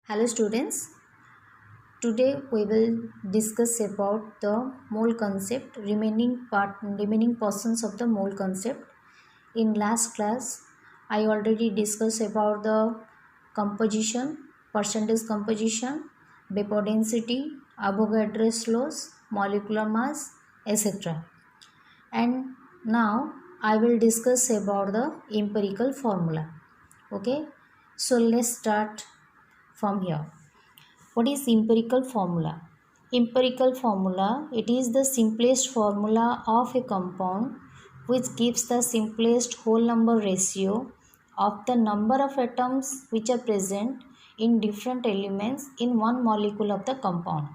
Hello students, today we will discuss about the mole concept, remaining portions of the mole concept. In last class, I already discussed about the composition, percentage composition, vapor density, Avogadro's laws, molecular mass, etc. And now I will discuss about the empirical formula. Okay, so let's start from here. What is empirical formula? Empirical formula, it is the simplest formula of a compound which gives the simplest whole number ratio of the number of atoms which are present in different elements in one molecule of the compound.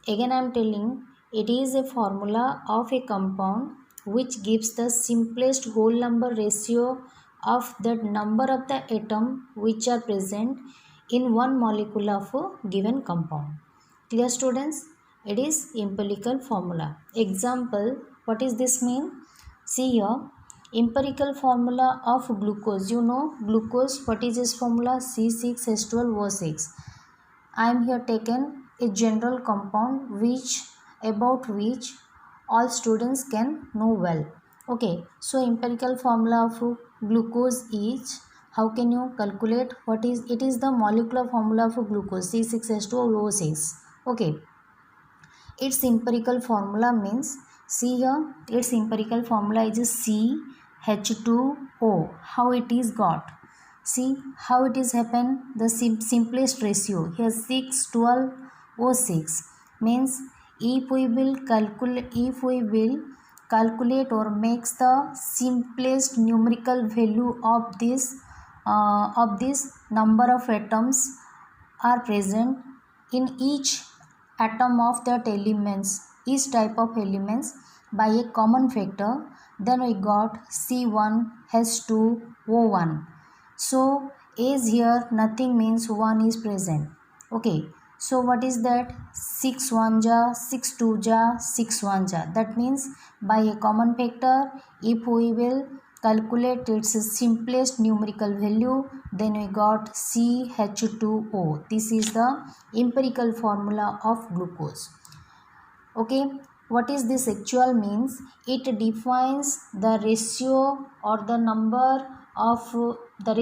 Again I am telling, it is a formula of a compound which gives the simplest whole number ratio of that number of the atom which are present in one molecule of a given compound. Clear students? It is empirical formula. Example, what is this mean? See here, empirical formula of glucose. You know glucose, what is this formula? C6H12O6. I am here taken a general compound about which all students can know well. Okay, so empirical formula of glucose is, how can you calculate what is it? Is the molecular formula of glucose C6H12O6. Okay, its empirical formula means, see here, its empirical formula is CH2O. How it is got? See how it is happen. The simplest ratio here 612O6 means if we will calculate or makes the simplest numerical value of this number of atoms are present in each atom of that elements, each type of elements by a common factor, then we got C1H2O1. So as here nothing means 1 is present. Okay, so what is that? 6 1 ja, 6 2 ja, 6 1 ja. That means by a common factor, if we will calculate its simplest numerical value, then we got CH2O. This is the empirical formula of glucose. Okay, what is this actual means? It defines the ratio or the number of the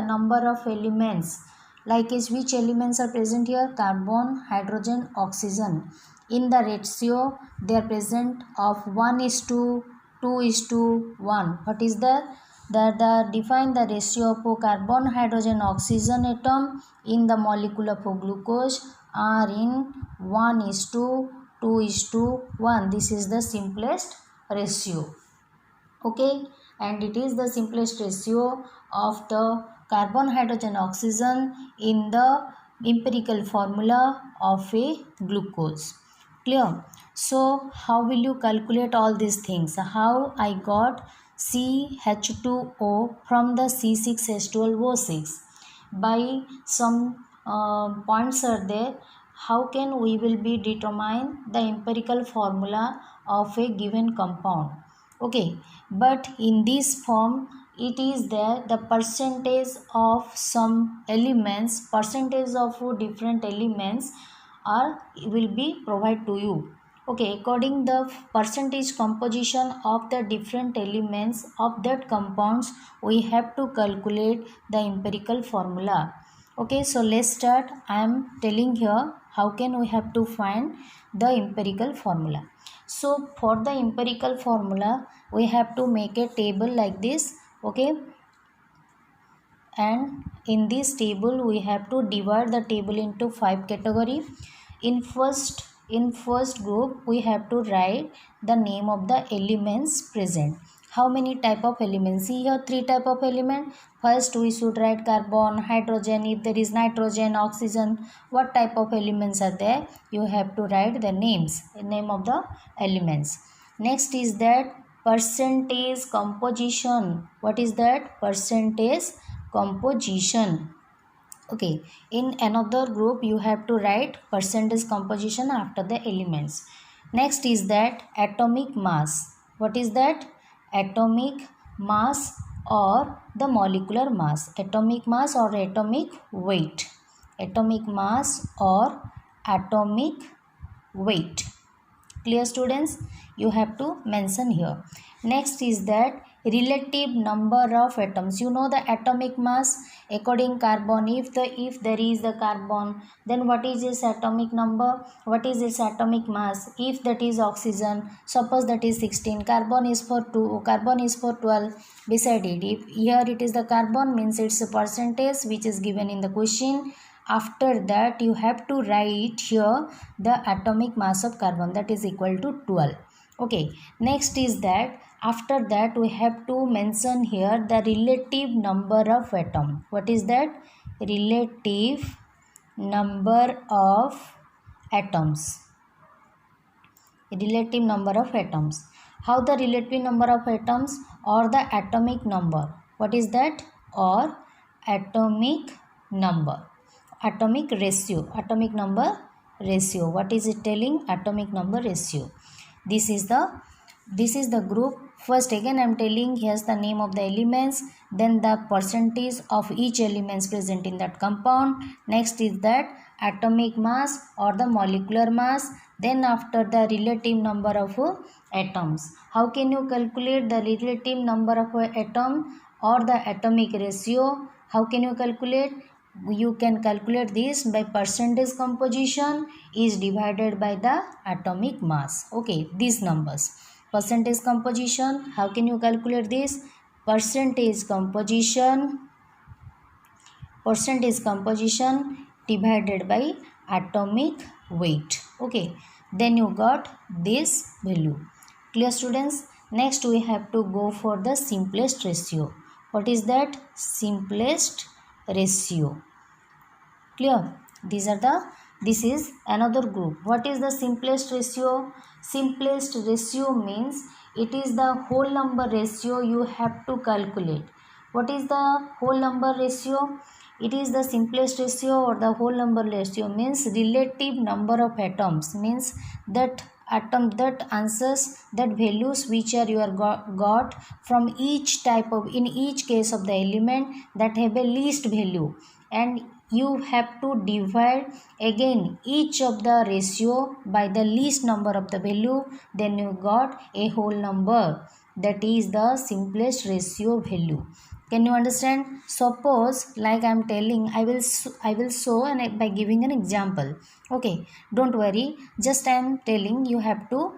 number of elements, like which elements are present here? Carbon, hydrogen, oxygen. In the ratio they are present of 1:2:1. What is that? The define the ratio of carbon, hydrogen, oxygen atom in the molecule of glucose are in 1:2:1. This is the simplest ratio. Okay, and it is the simplest ratio of the carbon, hydrogen, oxygen in the empirical formula of a glucose. Clear? So how will you calculate all these things? How I got CH2O from the C6H12O6? By some points are there. How can we will be determine the empirical formula of a given compound? Okay, but in this form it is there the percentage of some elements, percentage of different elements are will be provided to you. Okay, according the percentage composition of the different elements of that compounds, we have to calculate the empirical formula. Okay, so let's start. I am telling here how can we have to find the empirical formula. So for the empirical formula we have to make a table like this. Okay, and in this table we have to divide the table into 5 category. In first group we have to write the name of the elements present. How many type of elements? See here 3 type of element. First we should write carbon, hydrogen. If there is nitrogen, oxygen, what type of elements are there? You have to write the names, name of the elements. Next is that percentage composition. What is that? Percentage composition. Okay, in another group you have to write percentage composition after the elements. Next is that atomic mass. What is that? Atomic mass or the molecular mass, atomic mass or atomic weight. atomic mass or atomic weight. Clear students? You have to mention here. Next is that relative number of atoms. You know the atomic mass according carbon. If there is the carbon, then what is its atomic number? What is its atomic mass? If that is oxygen, suppose that is 16. Carbon is for 2. Carbon is for 12. Beside it, if here it is the carbon, means it's a percentage which is given in the question. After that you have to write here the atomic mass of carbon, that is equal to 12. Okay, next is that after that we have to mention here the relative number of atom. What is that? Relative number of atoms. Relative number of atoms. How the relative number of atoms? Or the atomic number. What is that? Or atomic number. Atomic ratio. Atomic number ratio. What is it telling? Atomic number ratio. This is the group. First again I am telling, here's the name of the elements, then the percentage of each elements present in that compound. Next is that atomic mass or the molecular mass. Then after the relative number of atoms. How can you calculate the relative number of atom or the atomic ratio? How can you calculate? You can calculate this by percentage composition is divided by the atomic mass. Okay, these numbers. Percentage composition, how can you calculate this? Percentage composition divided by atomic weight. Okay, then you got this value. Clear students? Next we have to go for the simplest ratio. What is that? Simplest ratio. Clear? This is another group. What is the simplest ratio? Simplest ratio means it is the whole number ratio you have to calculate. What is the whole number ratio? It is the simplest ratio or the whole number ratio means relative number of atoms, means that atom, that answers, that values which are you are got from each type of, in each case of the element that have a least value, and you have to divide again each of the ratio by the least number of the value, then you got a whole number, that is the simplest ratio value. Can you understand? Suppose like I am telling, I will show and by giving an example. Okay, don't worry, just I am telling, you have to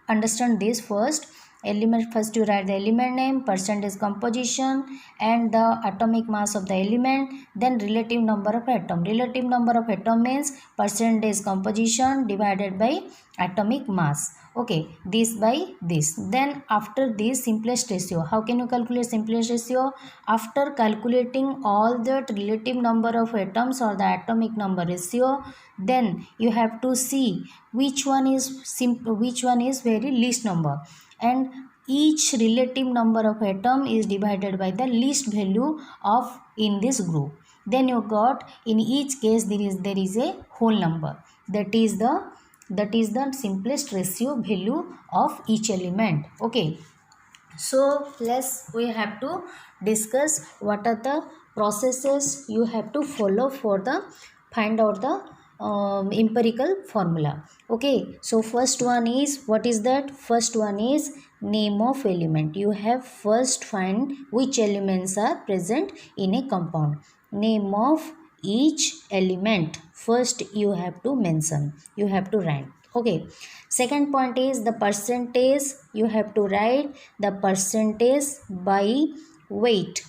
understand this first. Element, first you write the element name, percentage composition and the atomic mass of the element, then relative number of atom. Relative number of atom means percentage composition divided by atomic mass. Okay, this by this. Then after this, simplest ratio. How can you calculate simplest ratio? After calculating all the relative number of atoms or the atomic number ratio, then you have to see which one is very least number, and each relative number of atom is divided by the least value of in this group. Then you got in each case there is a whole number, that is the simplest ratio value of each element. Okay, so we have to discuss what are the processes you have to follow for the find out the empirical formula. Okay, so first one is, what is that? First one is name of element. You have first find which elements are present in a compound. Name of each element first you have to mention, you have to write. Okay, second point is the percentage. You have to write the percentage by weight,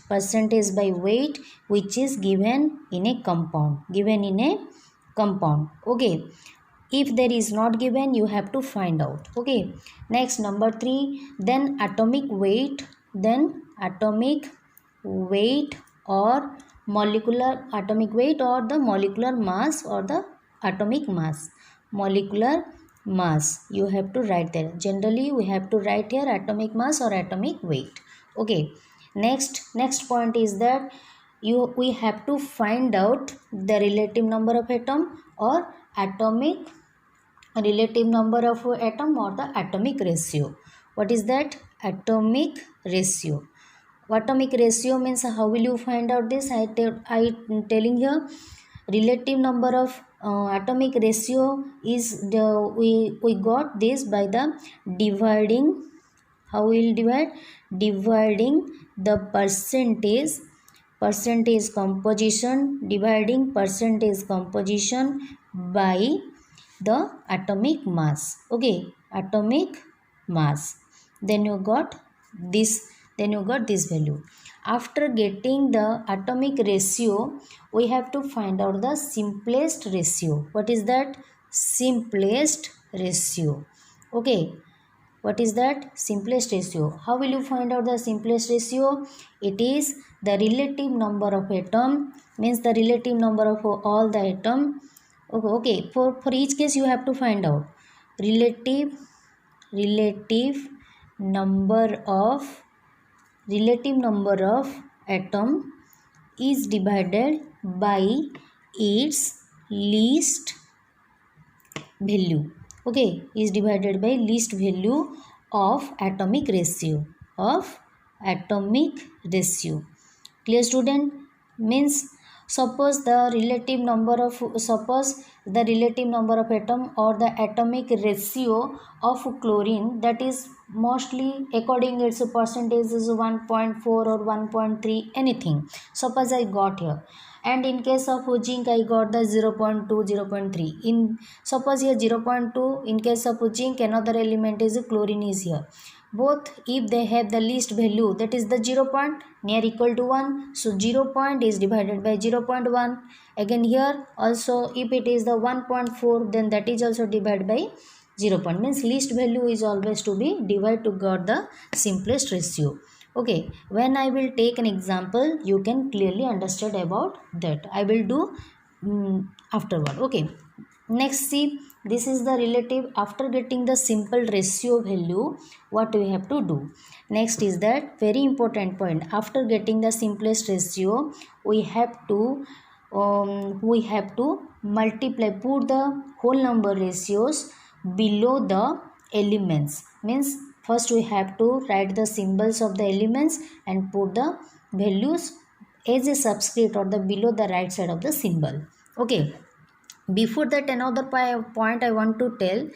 which is given in a compound, Okay, if there is not given, you have to find out. Okay, next number 3, then atomic weight or molecular the molecular mass or the atomic mass. Molecular mass you have to write there. Generally we have to write here atomic mass or atomic weight. Okay, next point is that we have to find out the relative number of atom or atomic relative number of atom or the atomic ratio. What is that? Atomic ratio. atomic ratio means how will you find out this? I telling here relative number of atomic ratio is the we got this by the dividing. How we will divide? Dividing the percentage composition, dividing percentage composition by the atomic mass. Okay, atomic mass. Then you got this, value. After getting the atomic ratio, we have to find out the simplest ratio. What is that? Simplest ratio. Okay, what is that? Simplest ratio. How will you find out the simplest ratio? It is the relative number of atom, means the relative number of all the atom. Okay. For each case you have to find out relative number of atom is divided by its least value. Okay, is divided by least value of atomic ratio. Clear, student? Means suppose the relative number of atom or the atomic ratio of chlorine, that is mostly according its percentage is 1.4 or 1.3, anything. Suppose I got here, and in case of zinc I got the 0.2, 0.3. In suppose here 0.2, in case of zinc another element is chlorine is here. Both if they have the least value, that is the 0 point near equal to 1, so 0 point is divided by 0.1. Again here also if it is the 1.4, then that is also divided by 0 point, means least value is always to be divided to get the simplest ratio. Okay, when I will take an example, you can clearly understand about that. I will do afterward. Okay, next see, this is the relative. After getting the simple ratio value, what we have to do next is that very important point. After getting the simplest ratio, we have to multiply, put the whole number ratios below the elements. Means first we have to write the symbols of the elements and put the values as a subscript or the below the right side of the symbol. Okay, before that another point I want to tell.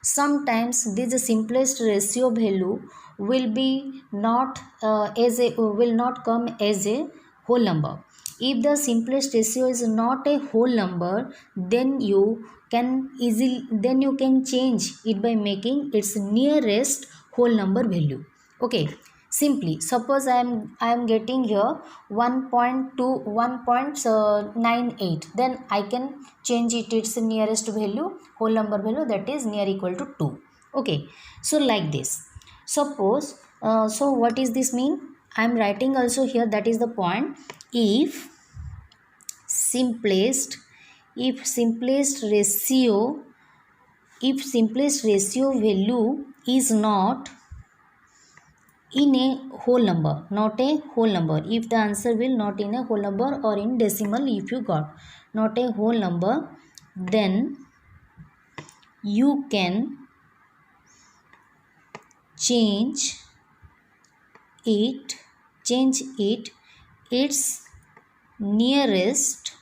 Sometimes this simplest ratio value will be not will not come as a whole number. If the simplest ratio is not a whole number, then you can change it by making its nearest whole number value. Okay, simply suppose I am getting here 1.98, then I can change its nearest value, whole number value, that is near equal to 2. Okay, so like this. Suppose so what is this mean? I am writing also here, that is the point. If simplest ratio value is not in a whole number, if the answer will not in a whole number or in decimal, if you got not a whole number, then you can change its nearest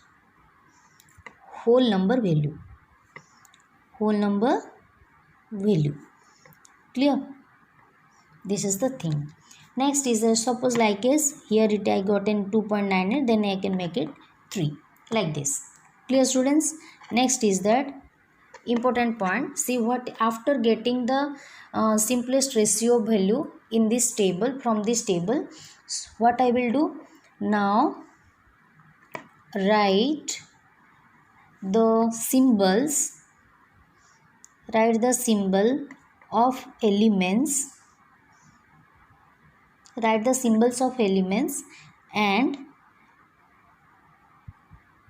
whole number value. Clear? This is the thing. Next is suppose like is here it I got in 2.98, then I can make it 3, like this. Clear, students? Next is that important point. See what after getting the simplest ratio value in this table, from this table, what I will do now, write the symbol of elements, and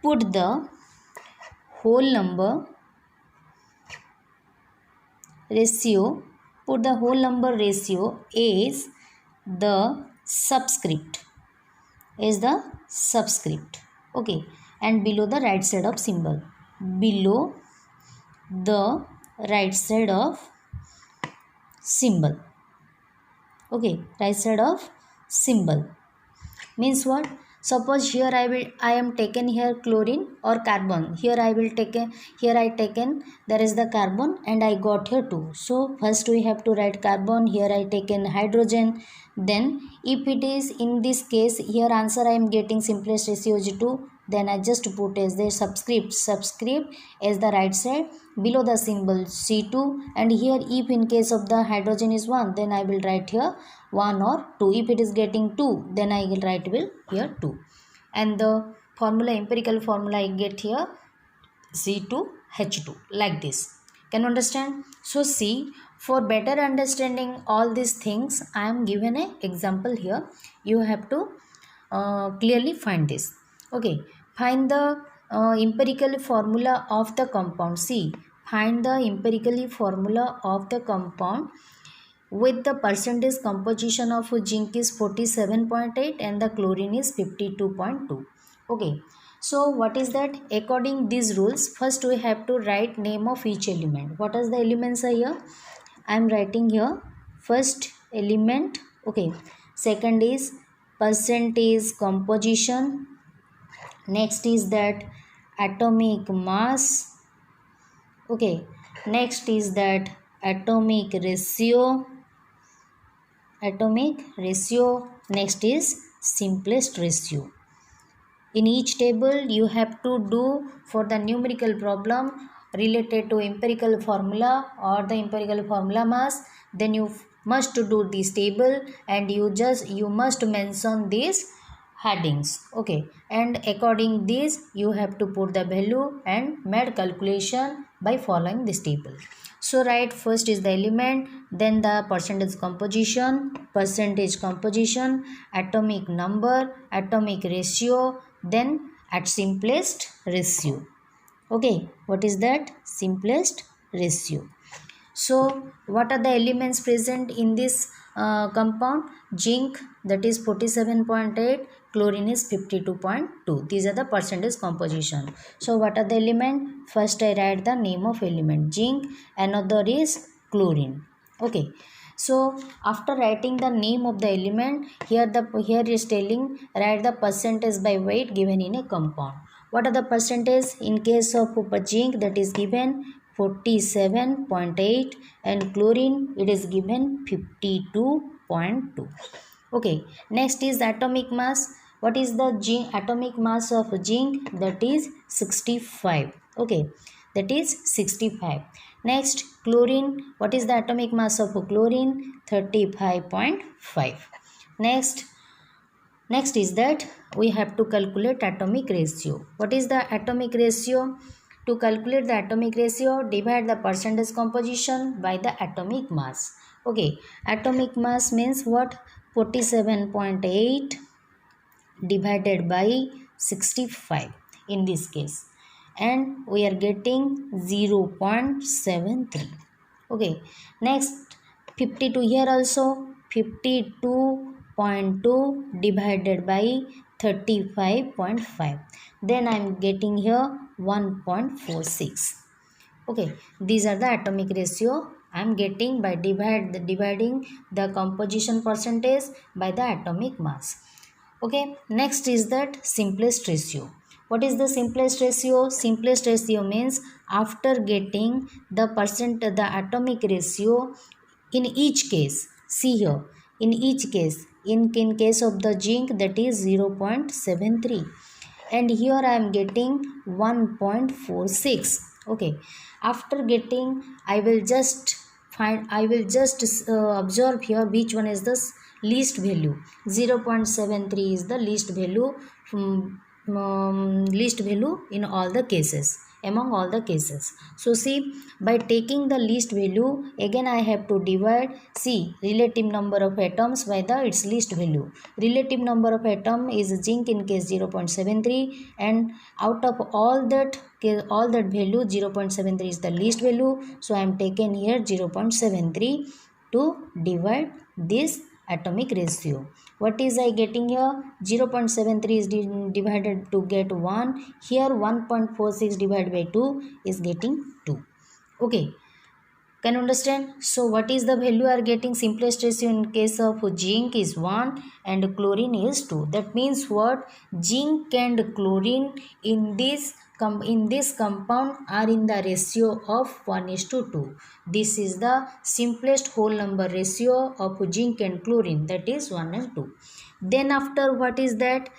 put the whole number ratio is the subscript, okay, and below the right side of symbol, okay, right side of symbol. Means what? Suppose here I am taken here chlorine or carbon. Here I will take here I taken there is the carbon and I got here 2. So first we have to write carbon. Here I taken hydrogen. Then if it is in this case here answer I am getting simplest ratio is 2. Then I just put as the subscript as the right side below the symbol C2, and here if in case of the hydrogen is 1, then I will write here 1 or 2. If it is getting 2, then I will write here 2. And the formula, empirical formula I get here C2H2 like this. Can you understand? So see, for better understanding all these things, I am given an example here. You have to clearly find this. Okay, find the empirical formula of the compound. See, find the empirical formula of the compound with the percentage composition of zinc is 47.8 and the chlorine is 52.2. Okay, so what is that? According these rules, first we have to write name of each element. What are the elements are here? I am writing here first element. Okay, second is percentage composition. Next is that atomic mass. Okay, next is that atomic ratio. Next is simplest ratio. In each table you have to do for the numerical problem related to empirical formula or the empirical formula mass, then you must do this table and you must mention these headings. Okay, and according this you have to put the value and made calculation by following this table. So write first is the element, then the percentage composition, atomic number, atomic ratio, then at simplest ratio. Okay, what is that? Simplest ratio. So what are the elements present in this compound? Zinc, that is 47.8, chlorine is 52.2. These are the percentage composition. So what are the element? First I write the name of element, zinc, another is chlorine. Okay, so after writing the name of the element, here is telling write the percentage by weight given in a compound. What are the percentage? In case of zinc, that is given 47.8 and chlorine it is given 52.2. Okay, next is atomic mass. What is the atomic mass of zinc? That is 65. Okay, that is 65. Next, chlorine. What is the atomic mass of chlorine? 35.5. Next is that we have to calculate atomic ratio. What is the atomic ratio? To calculate the atomic ratio, divide the percentage composition by the atomic mass. Okay, atomic mass means what? 47.8 divided by 65 in this case, and we are getting 0.73. Okay, next 52, here also 52.2 divided by 35.5, then I am getting here 1.46. Okay, these are the atomic ratio I am getting by dividing the composition percentage by the atomic mass. Okay, next is that simplest ratio. What is the simplest ratio? Simplest ratio means after getting the atomic ratio in each case. See here, in each case, in case of the zinc, that is 0.73, and here I am getting 1.46. Okay, after getting I will just observe here which one is the least value. 0.73 is the least value in all the cases, among all the cases. So see, by taking the least value, again I have to divide, see, relative number of atoms by its least value. Relative number of atom is zinc in case 0.73, and out of all that value, 0.73 is the least value. So I am taken here 0.73 to divide this atomic ratio. What is I getting here? 0.73 is divided to get 1. Here 1.46 divided by 2 is getting 2. Okay, Can you understand? So what is the value are getting? Simplest ratio in case of zinc is 1 and chlorine is 2. That means what? Zinc and chlorine in this compound are in the ratio of 1:2. This is the simplest whole number ratio of zinc and chlorine, that is 1 and 2. Then after, what is that?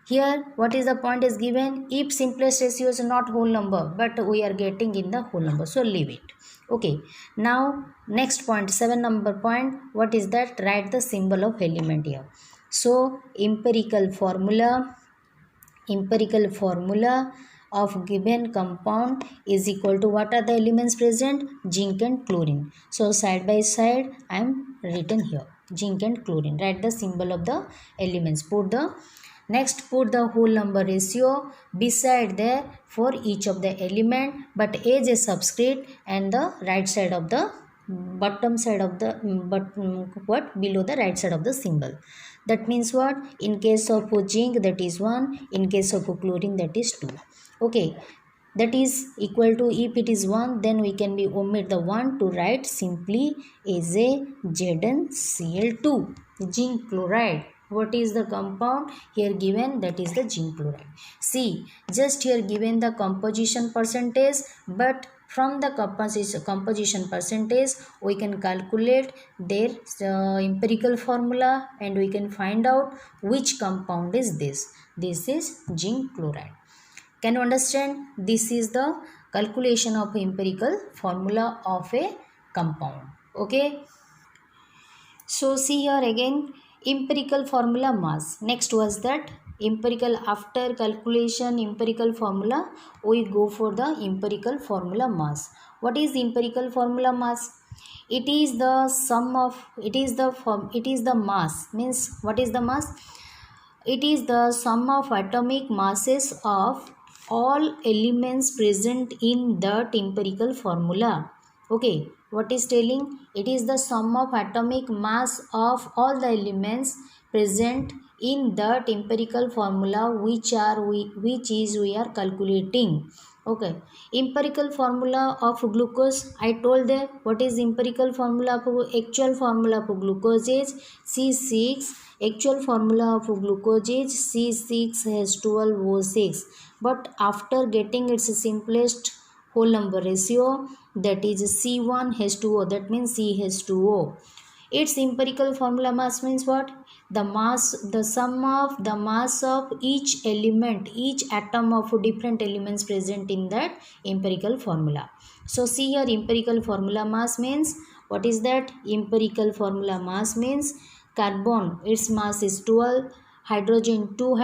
Here what is the point is given? If simplest ratio is not whole number, but we are getting in the whole number, so leave it. Okay, now next point, 7 number point, what is that? Write the symbol of element here. So empirical formula of given compound is equal to, what are the elements present? Zinc and chlorine. So side by side I am written here, zinc and chlorine. Write the symbol of the elements. Put the whole number ratio beside there for each of the element, but as a subscript, and the right side of the bottom side of the what below the right side of the symbol. That means what? In case of zinc, that is 1. In case of chlorine, that is 2. Okay, that is equal to, if it is 1, then we can be omit the 1 to write simply as a ZnCl2, zinc chloride. What is the compound here given? That is the zinc chloride. See, just here given the composition percentage, but from the composition percentage we can calculate their empirical formula, and we can find out which compound is this. This is zinc chloride. Can you understand? This is the calculation of empirical formula of a compound. Okay. So see here again, empirical formula mass. Next was that empirical, after calculation empirical formula, we go for the empirical formula mass. What is empirical formula mass? It is the sum of, it is the mass, means what is the mass? It is the sum of atomic masses of all elements present in that empirical formula. Okay, what is telling? It is the sum of atomic mass of all the elements present in that empirical formula which we are calculating. Okay, empirical formula of glucose, I told them what is empirical formula of, actual formula of glucose is C6. Actual formula of glucose is C6H12O6, but after getting its simplest whole number ratio, that is C1H2O, that means CH2O. Its empirical formula mass means what? The sum of the mass of each element, each atom of different elements present in that empirical formula. So see here, empirical formula mass means, what is that? Empirical formula mass means carbon, its mass is 12, hydrogen 2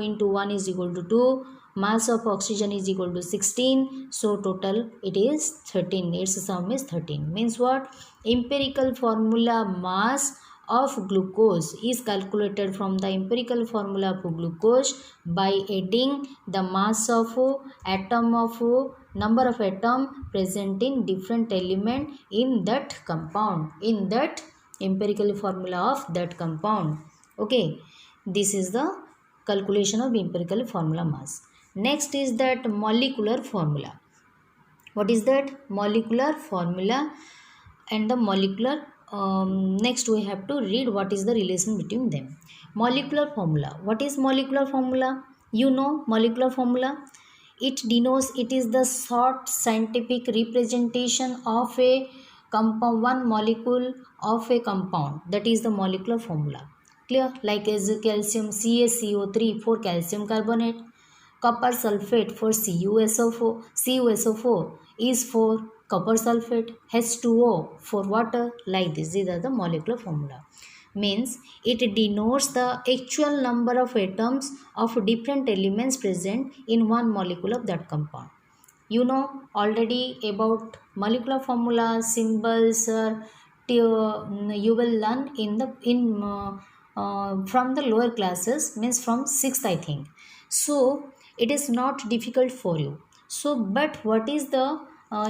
into 1 is equal to 2, mass of oxygen is equal to 16, so total it is 13, its sum is 13. Means what? Empirical formula mass of glucose is calculated from the empirical formula of glucose by adding the mass of number of atom present in different element in that compound, in that empirical formula of that compound. Okay, this is the calculation of empirical formula mass. Next is that molecular formula. What is that? Molecular formula and the molecular, next we have to read what is the relation between them. Molecular formula. What is molecular formula? You know molecular formula. It denotes, it is the short scientific representation of a compound, one molecule of a compound, that is the molecular formula. Clear? Like as calcium CaCO3 for calcium carbonate, copper sulfate for CuSO4 is for copper sulfate, H2O for water, like this. These are the molecular formula. Means it denotes the actual number of atoms of different elements present in one molecule of that compound. You know already about molecular formula symbols, you will learn from the lower classes, means from 6th I think. So it is not difficult for you. So but what is the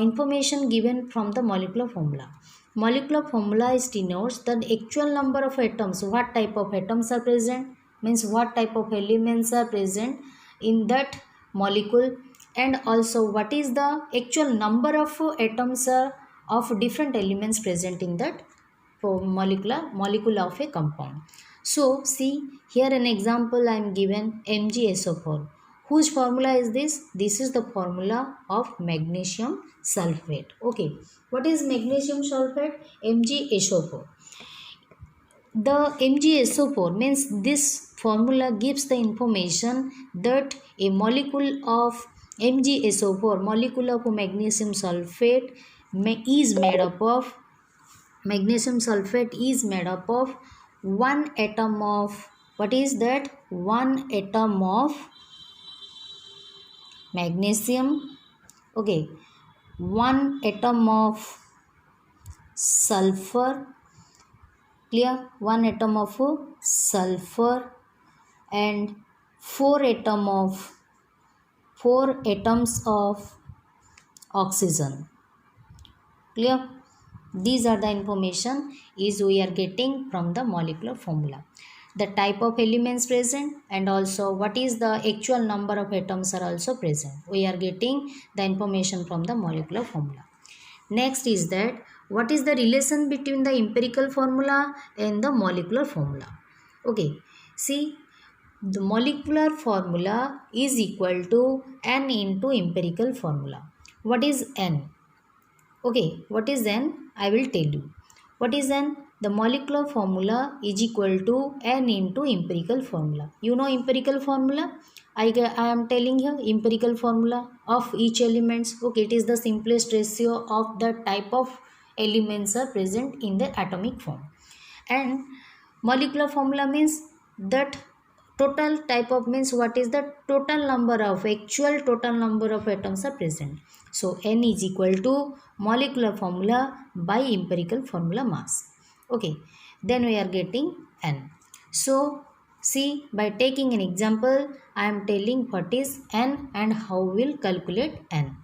information given from the molecular formula? Molecular formula is denotes the actual number of atoms, what type of atoms are present, means what type of elements are present in that molecule, and also what is the actual number of atoms of different elements present in that molecule of a compound. So see here an example I am given, MgSO4. Whose formula is this? This is the formula of magnesium sulfate. Okay, what is magnesium sulfate? MgSO4. The MgSO4 means this formula gives the information that a molecule of MgSO4, molecule of magnesium sulfate, is made up of one atom of, what is that? One atom of magnesium, okay, one atom of sulfur, clear, one atom of sulfur, and four atoms of oxygen, clear. These are the information is we are getting from the molecular formula. The type of elements present and also what is the actual number of atoms are also present. We are getting the information from the molecular formula. Next is that what is the relation between the empirical formula and the molecular formula. Okay, see, the molecular formula is equal to N into empirical formula. What is N? Okay, what is N? I will tell you. What is N? The molecular formula is equal to N into empirical formula. You know empirical formula? I am telling you empirical formula of each elements. Okay, it is the simplest ratio of the type of elements are present in the atomic form. And molecular formula means that total type of means what is the total number of actual total number of atoms are present. So N is equal to molecular formula by empirical formula mass. Okay, then we are getting N. So see, by taking an example, I am telling what is N and how we'll calculate N.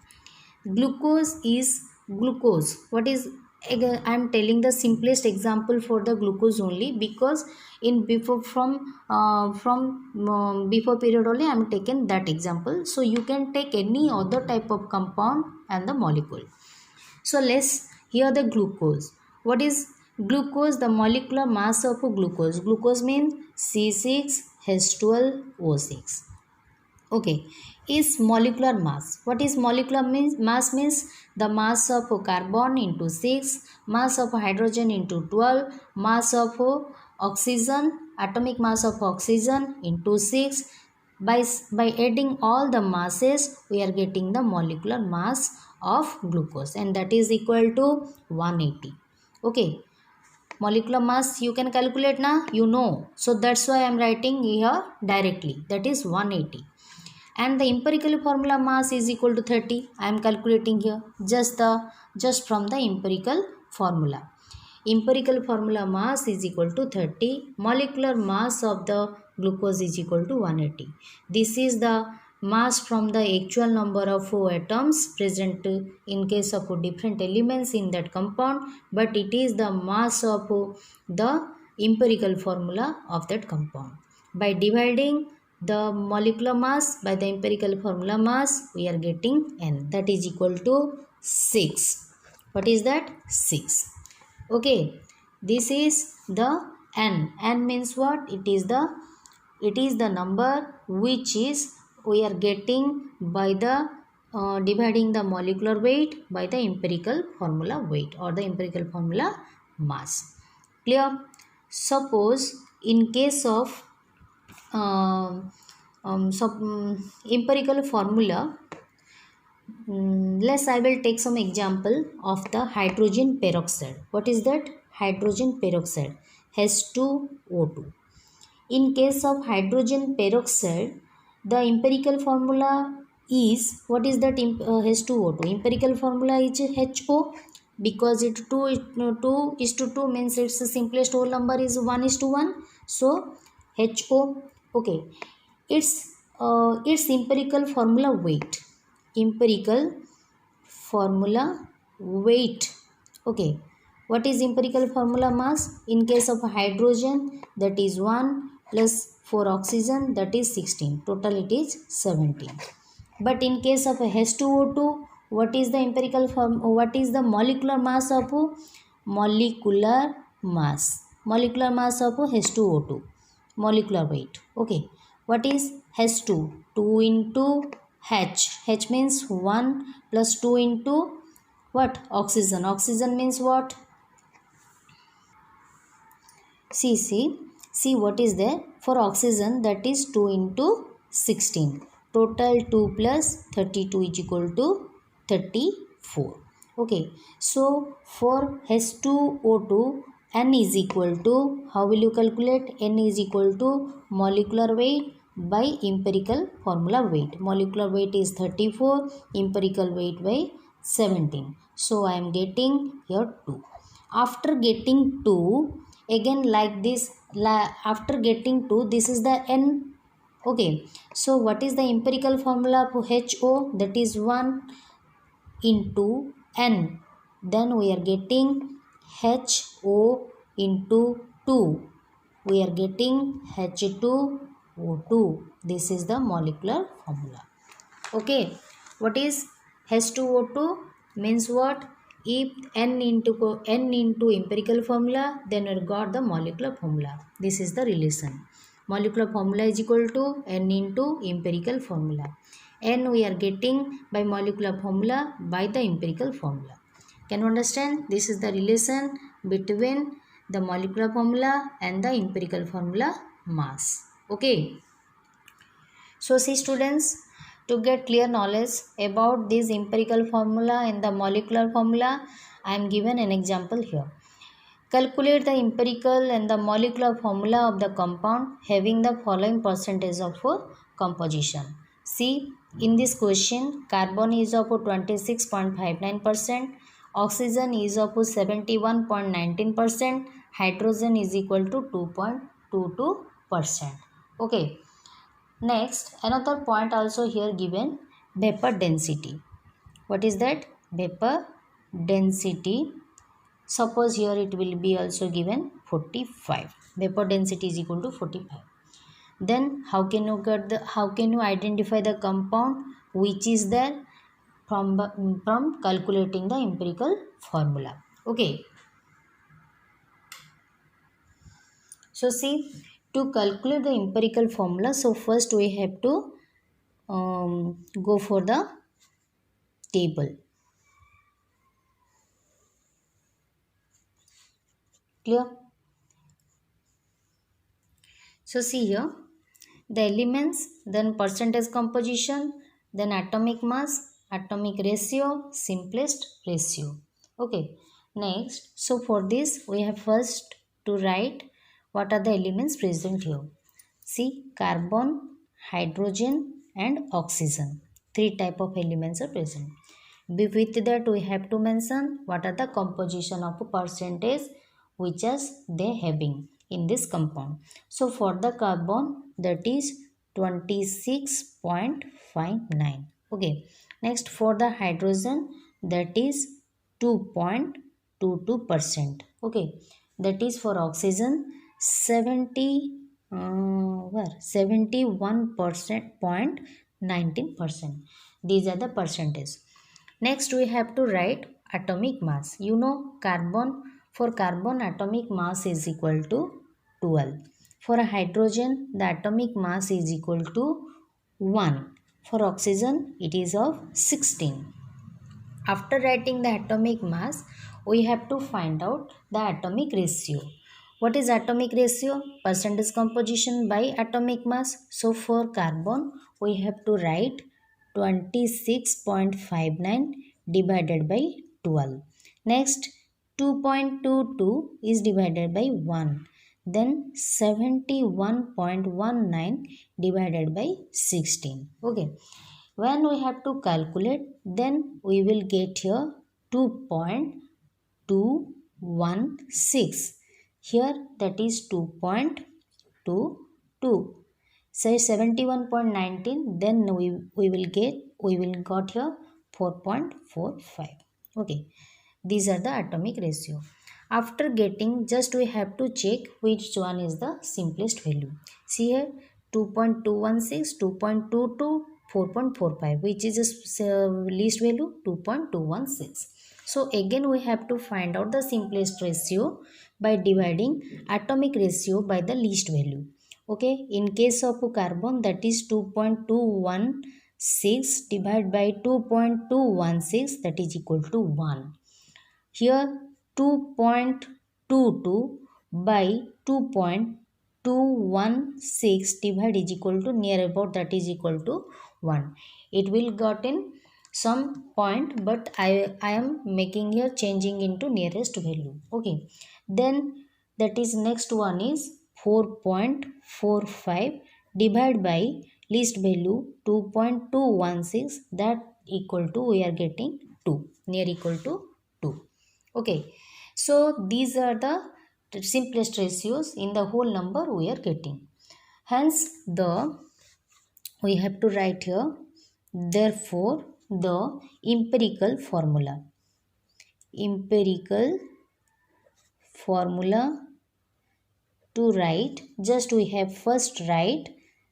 Glucose is glucose. What is, again I am telling the simplest example for the glucose only, because in before before period only I am taken that example. So you can take any other type of compound and the molecule. So let's hear the glucose. What is glucose? The molecular mass of glucose. Glucose means C6H12O6. Okay, is molecular mass. What is molecular mass means the mass of carbon into 6, mass of hydrogen into 12, mass of oxygen, atomic mass of oxygen into 6. By adding all the masses, we are getting the molecular mass of glucose, and that is equal to 180. Okay, molecular mass you can calculate now, you know. So that's why I am writing here directly, that is 180. And the empirical formula mass is equal to 30. I am calculating here just from the empirical formula. Empirical formula mass is equal to 30. Molecular mass of the glucose is equal to 180. This is the mass from the actual number of atoms present in case of different elements in that compound, but it is the mass of the empirical formula of that compound. By dividing the molecular mass by the empirical formula mass, we are getting N, that is equal to 6. What is that? 6. Okay, this is the N. N means what? It is the number which is we are getting by the dividing the molecular weight by the empirical formula weight or the empirical formula mass. Clear? Suppose in case of empirical formula, I will take some example of the hydrogen peroxide. What is that? Hydrogen peroxide, H2O2. In case of hydrogen peroxide, the empirical formula is, what is that H2O2? Empirical formula is HO, because it 2 is to 2 means its simplest whole number is 1 is to 1. So HO. Okay, its empirical formula weight. Empirical formula weight. Okay, what is empirical formula mass? In case of hydrogen, that is 1 plus 4 oxygen, that is 16. Total it is 17. But in case of H2O2, What is the empirical form? What is the molecular mass of molecular mass? Molecular mass of H2O2. Molecular weight. Okay. What is H2? 2 into H. H means 1 plus 2 into what? Oxygen. Oxygen means what? See what is there for oxygen, that is 2 into 16. Total 2 plus 32 is equal to 34. Okay, so for H2O2, N is equal to, how will you calculate? N is equal to molecular weight by empirical formula weight. Molecular weight is 34, empirical weight by 17. So I am getting here 2. After getting 2, again like this, after getting 2, this is the N. Okay, so what is the empirical formula for HO? That is 1 into N. Then we are getting HO into 2. We are getting H2O2. This is the molecular formula. Okay, what is H2O2 means what? If n into empirical formula, then we got the molecular formula. This is the relation. Molecular formula is equal to n into empirical formula. N we are getting by molecular formula by the empirical formula. Can you understand? This is the relation between the molecular formula and the empirical formula mass. Okay. So see students, to get clear knowledge about this empirical formula and the molecular formula, I am given an example here. Calculate the empirical and the molecular formula of the compound having the following percentage of composition. See, in this question, carbon is of 26.59%, oxygen is of 71.19%, hydrogen is equal to 2.22%. Okay. Next, another point also here given, vapor density. What is that? Vapor density. Suppose here it will be also given 45. Vapor density is equal to 45. Then how can you identify the compound which is there from calculating the empirical formula. Okay. So see, to calculate the empirical formula, so first we have to go for the table. Clear? So see here, the elements, then percentage composition, then atomic mass, atomic ratio, simplest ratio. Okay. Next, so for this we have first to write what are the elements present here. See, carbon, hydrogen and oxygen. 3 type of elements are present. With that we have to mention what are the composition of a percentage which is they having in this compound. So for the carbon, that is 26.59. Okay. Next, for the hydrogen, that is 2.22%. Okay. That is for oxygen 71.19%. These are the percentages. Next, we have to write atomic mass. You know, for carbon atomic mass is equal to 12. For hydrogen, the atomic mass is equal to 1. For oxygen, it is of 16. After writing the atomic mass, we have to find out the atomic ratio. What is atomic ratio? Percentage composition by atomic mass. So for carbon, we have to write 26.59 divided by 12. Next, 2.22 is divided by 1. Then 71.19 divided by 16. Okay. When we have to calculate, then we will get here 2.216. Here that is 2.22. Say 71.19, then we will got here 4.45. Okay. These are the atomic ratio. After getting, just we have to check which one is the simplest value. See here, 2.216, 2.22, 4.45, which is least value 2.216. So again we have to find out the simplest ratio by dividing atomic ratio by the least value. Okay, in case of carbon, that is 2.216 divided by 2.216, that is equal to 1. Here 2.22 by 2.216 divide is equal to near about, that is equal to 1. It will got in some point, but I am making here changing into nearest value. Okay, then that is next one is 4.45 divided by least value 2.216, that equal to we are getting 2, near equal to 2. Okay, so these are the simplest ratios in the whole number we are getting. Hence we have to write here, therefore the empirical formula to write, just we have first write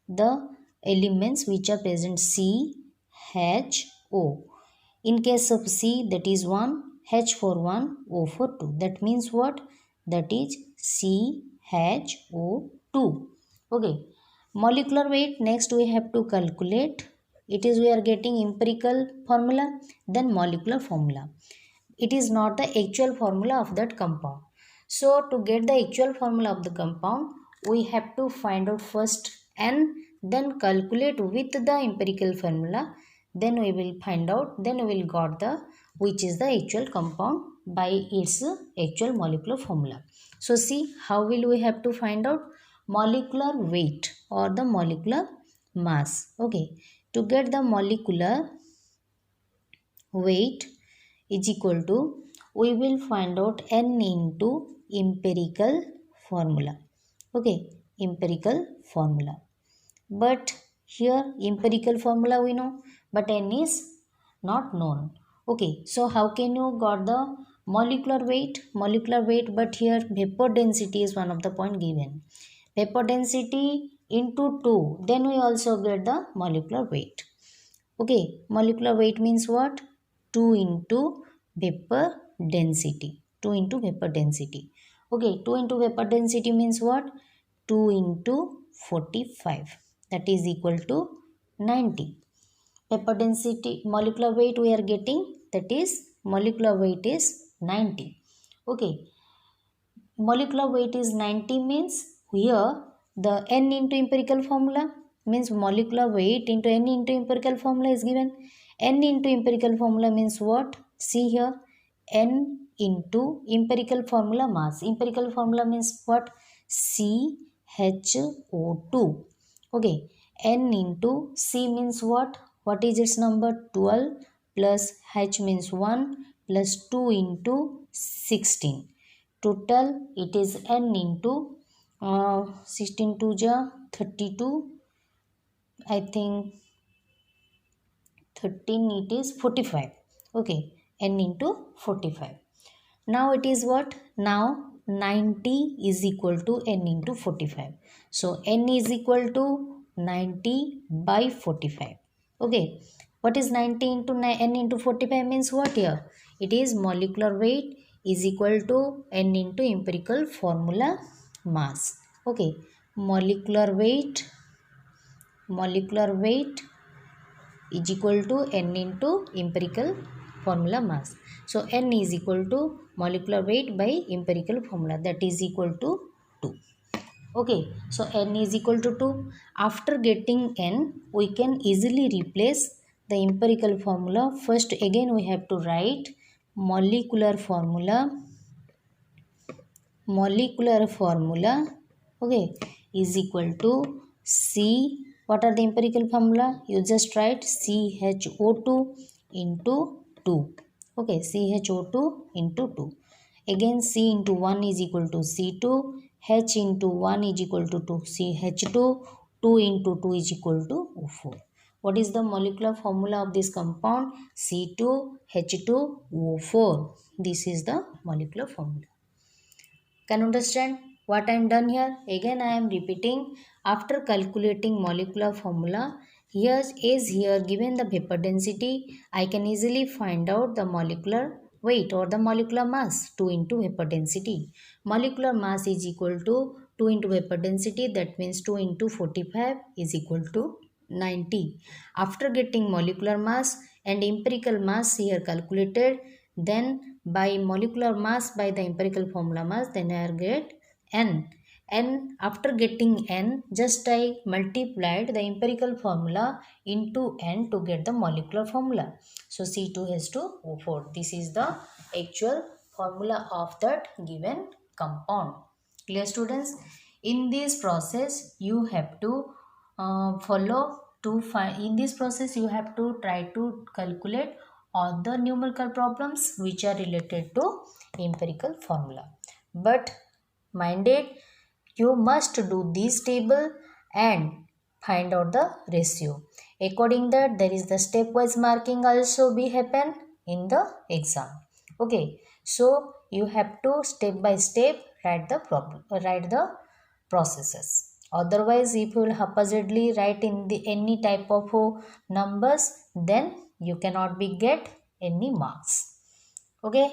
the elements which are present, C, H, O. In case of C, that is 1, H for 1, O for 2. That means what? That is CHO2. Okay. Molecular weight, next we have to calculate. It is we are getting empirical formula, then molecular formula. It is not the actual formula of that compound. So to get the actual formula of the compound, we have to find out first N, then calculate with the empirical formula, then we will find out, then we will got the which is the actual compound by its actual molecular formula. So see how will we have to find out molecular weight or the molecular mass. Okay, to get the molecular weight is equal to, we will find out N into empirical formula. Okay, empirical formula. But here empirical formula we know, but N is not known. Okay, so how can you got the molecular weight? Molecular weight, but here vapor density is one of the point given. Vapor density into 2, then we also get the molecular weight. Okay, molecular weight means what? 2 into vapor density. 2 into vapor density. Okay, 2 into vapor density means what? 2 into 45. That is equal to 90. Vapor density, molecular weight we are getting, that is molecular weight is 90. Okay, molecular weight is 90 means here the N into empirical formula means molecular weight into N into empirical formula is given. N into empirical formula means what? See here, N into empirical formula mass. Empirical formula means what? CHO2. Okay, N into C means what? What is its number? 12 plus H means 1 plus 2 into 16. Total it is N into 16 to ja 32. I think 13, it is 45. Okay, N into 45. Now it is what? Now 90 is equal to N into 45. So N is equal to 90 by 45. Okay, what is 90 into N into 45 means what here? It is molecular weight is equal to N into empirical formula mass. Okay, molecular weight is equal to N into empirical formula mass. So N is equal to molecular weight by empirical formula, that is equal to 2. Okay, so N is equal to 2. After getting N, we can easily replace the empirical formula. First again we have to write molecular formula, okay, is equal to C. What are the empirical formula? You just write CHO2 into 2. Okay, CHO2 into 2. Again C into 1 is equal to C2. H into 1 is equal to 2 CH2. 2 into 2 is equal to 4. What is the molecular formula of this compound? C2H2O4. This is the molecular formula. Can you understand what I am done here? Again I am repeating. After calculating molecular formula, Here is here given the vapor density, I can easily find out the molecular weight or the molecular mass 2 into vapor density. Molecular mass is equal to 2 into vapor density, that means 2 into 45 is equal to 90. After getting molecular mass and empirical mass here calculated, then by molecular mass by the empirical formula mass, then I get N. And after getting N, just I multiplied the empirical formula into N to get the molecular formula. So C2H2O4. This is the actual formula of that given compound. Clear students? In this process, you have to follow to find. In this process, you have to try to calculate all the numerical problems which are related to empirical formula. But minded, you must do this table and find out the ratio. According that, there is the stepwise marking also be happen in the exam. Okay, so you have to step by step write the problem, write the processes. Otherwise, if you will haphazardly write in the any type of numbers, then you cannot be get any marks. Okay,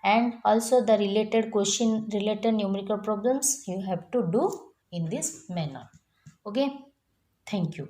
and also the related question, related numerical problems you have to do in this manner. Okay, thank you.